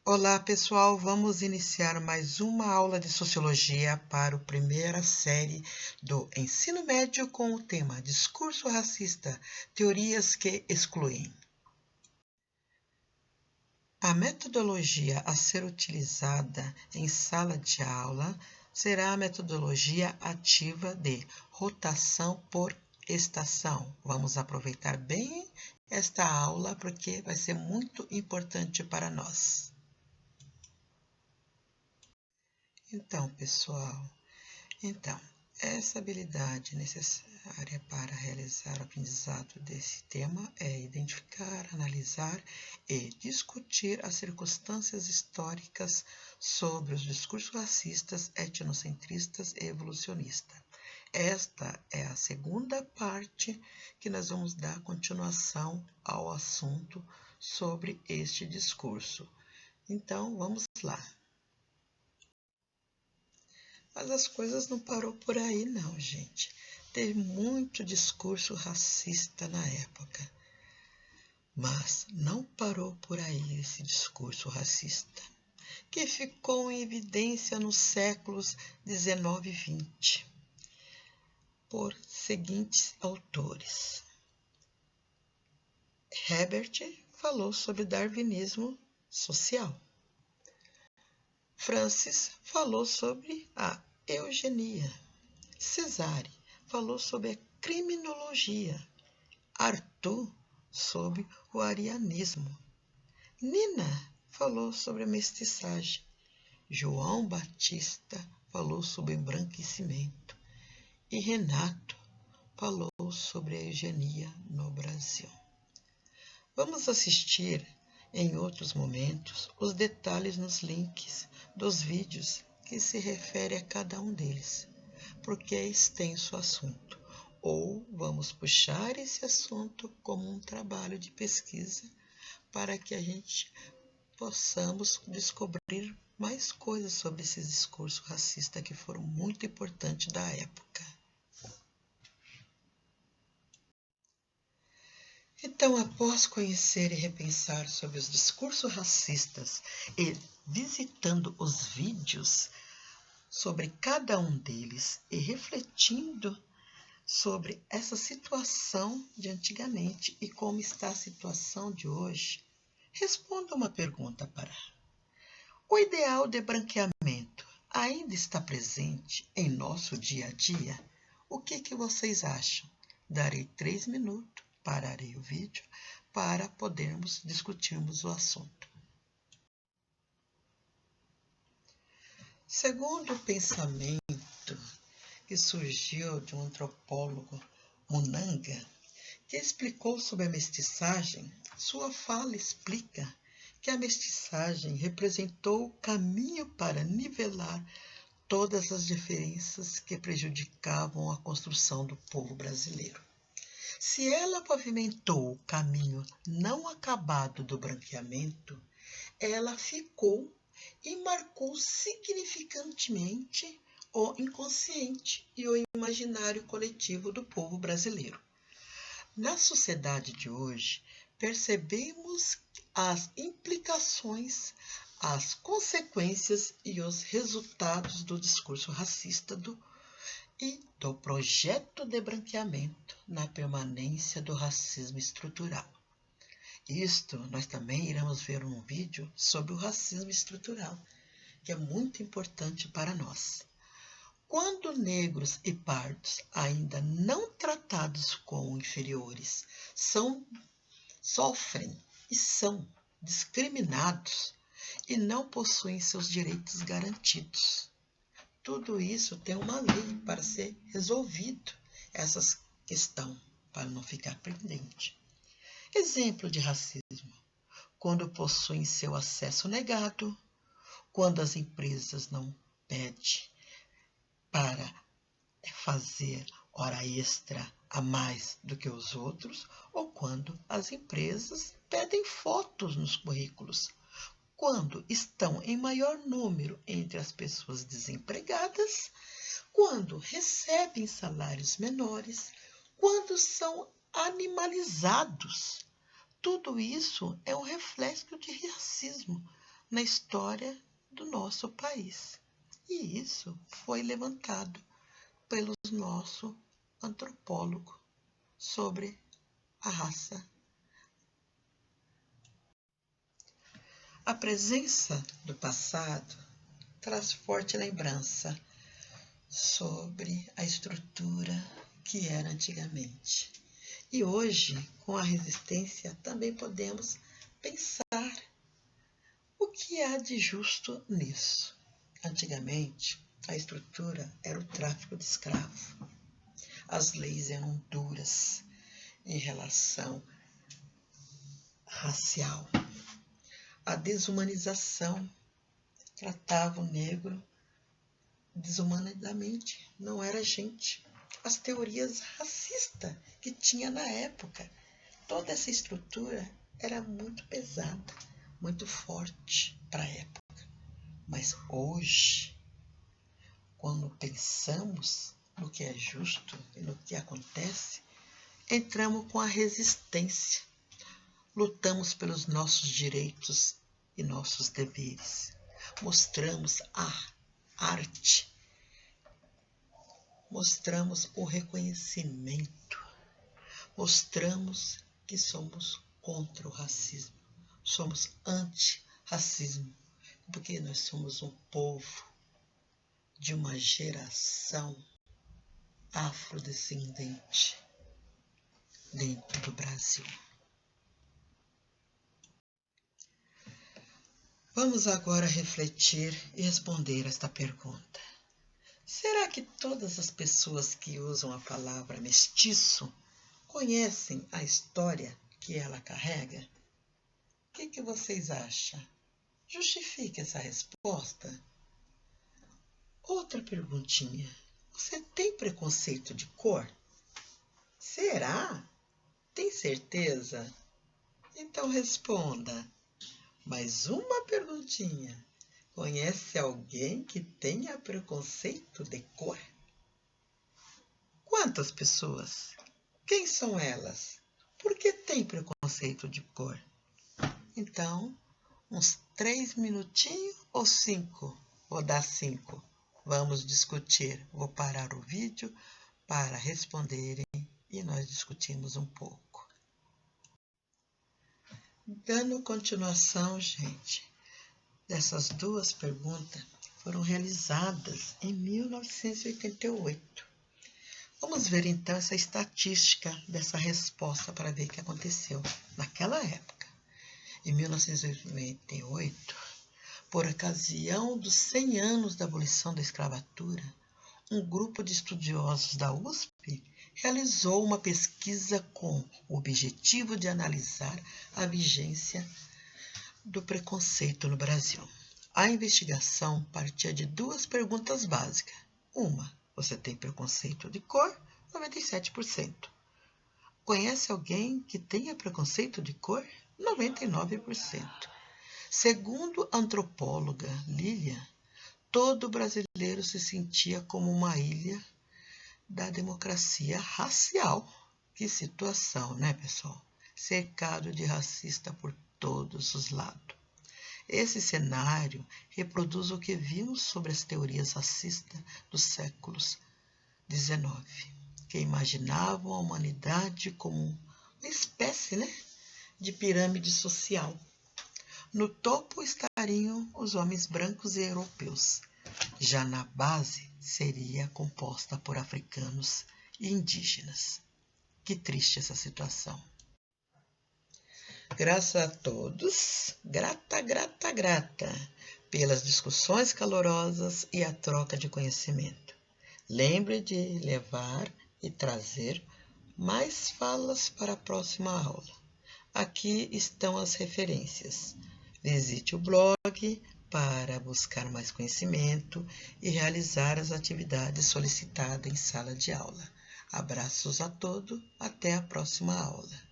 Olá, pessoal. Vamos iniciar mais uma aula de Sociologia para a primeira série do ensino médio com o tema Discurso Racista, Teorias que Excluem. A metodologia a ser utilizada em sala de aula será a metodologia ativa de rotação por estação. Vamos aproveitar bem esta aula porque vai ser muito importante para nós. Então, pessoal, essa habilidade necessária para realizar o aprendizado desse tema é identificar, analisar e discutir as circunstâncias históricas sobre os discursos racistas, etnocentristas e evolucionistas. Esta é a segunda parte que nós vamos dar continuação ao assunto sobre este discurso. Então, vamos lá. Mas as coisas não parou por aí não, gente. Teve muito discurso racista na época. Mas não parou por aí esse discurso racista, que ficou em evidência nos séculos XIX e XX, por seguintes autores. Herbert falou sobre darwinismo social. Francis falou sobre a eugenia. Cesare falou sobre a criminologia. Arthur sobre o arianismo. Nina falou sobre a mestiçagem. João Batista falou sobre o embranquecimento. E Renato falou sobre a eugenia no Brasil. Vamos assistir em outros momentos os detalhes nos links dos vídeos que se refere a cada um deles, porque é extenso o assunto, ou vamos puxar esse assunto como um trabalho de pesquisa para que a gente possamos descobrir mais coisas sobre esses discursos racistas que foram muito importantes da época. Então, após conhecer e repensar sobre os discursos racistas e visitando os vídeos sobre cada um deles e refletindo sobre essa situação de antigamente e como está a situação de hoje, responda uma pergunta para: o ideal de branqueamento ainda está presente em nosso dia a dia? O que vocês acham? Darei 3 minutos, pararei o vídeo para podermos discutirmos o assunto. Segundo o pensamento que surgiu de um antropólogo, Munanga, que explicou sobre a mestiçagem, sua fala explica que a mestiçagem representou o caminho para nivelar todas as diferenças que prejudicavam a construção do povo brasileiro. Se ela pavimentou o caminho não acabado do branqueamento, ela ficou e marcou significantemente o inconsciente e o imaginário coletivo do povo brasileiro. Na sociedade de hoje, percebemos as implicações, as consequências e os resultados do discurso racista e do projeto de branqueamento na permanência do racismo estrutural. Isto nós também iremos ver um vídeo sobre o racismo estrutural, que é muito importante para nós. Quando negros e pardos, ainda não tratados como inferiores, sofrem e são discriminados e não possuem seus direitos garantidos. Tudo isso tem uma lei para ser resolvido, essas questões, para não ficar pendente. Exemplo de racismo: quando possuem seu acesso negado, quando as empresas não pedem para fazer hora extra a mais do que os outros, ou quando as empresas pedem fotos nos currículos, quando estão em maior número entre as pessoas desempregadas, quando recebem salários menores, quando são animalizados. Tudo isso é um reflexo de racismo na história do nosso país. E isso foi levantado pelo nosso antropólogo sobre a raça. A presença do passado traz forte lembrança sobre a estrutura que era antigamente. E hoje, com a resistência, também podemos pensar o que há de justo nisso. Antigamente, a estrutura era o tráfico de escravos. As leis eram duras em relação racial. A desumanização tratava o negro desumanamente, não era gente. As teorias racistas que tinha na época, toda essa estrutura era muito pesada, muito forte para a época. Mas hoje, quando pensamos no que é justo e no que acontece, entramos com a resistência. Lutamos pelos nossos direitos e nossos deveres. Mostramos a arte. Mostramos o reconhecimento. Mostramos que somos contra o racismo. Somos anti-racismo. Porque nós somos um povo de uma geração afrodescendente dentro do Brasil. Vamos agora refletir e responder esta pergunta. Será que todas as pessoas que usam a palavra mestiço conhecem a história que ela carrega? O que vocês acham? Justifique essa resposta. Outra perguntinha. Você tem preconceito de cor? Será? Tem certeza? Então responda. Mais uma perguntinha. Conhece alguém que tenha preconceito de cor? Quantas pessoas? Quem são elas? Por que tem preconceito de cor? Então, uns 3 minutinhos ou 5? Vou dar 5. Vamos discutir. Vou parar o vídeo para responderem e nós discutimos um pouco. Dando continuação, gente, dessas duas perguntas foram realizadas em 1988. Vamos ver então essa estatística dessa resposta para ver o que aconteceu naquela época. Em 1988, por ocasião dos 100 anos da abolição da escravatura, um grupo de estudiosos da USP realizou uma pesquisa com o objetivo de analisar a vigência do preconceito no Brasil. A investigação partia de 2 perguntas básicas. Uma, você tem preconceito de cor? 97%. Conhece alguém que tenha preconceito de cor? 99%. Segundo a antropóloga Lília, todo brasileiro se sentia como uma ilha da democracia racial. Que situação, né, pessoal? Cercado de racista por todos os lados. Esse cenário reproduz o que vimos sobre as teorias racistas dos séculos XIX, que imaginavam a humanidade como uma espécie, de pirâmide social. No topo estariam os homens brancos e europeus. Já na base seria composta por africanos e indígenas. Que triste essa situação. Graças a todos, grata pelas discussões calorosas e a troca de conhecimento. Lembre de levar e trazer mais falas para a próxima aula. Aqui estão as referências. Visite o blog para buscar mais conhecimento e realizar as atividades solicitadas em sala de aula. Abraços a todos, até a próxima aula.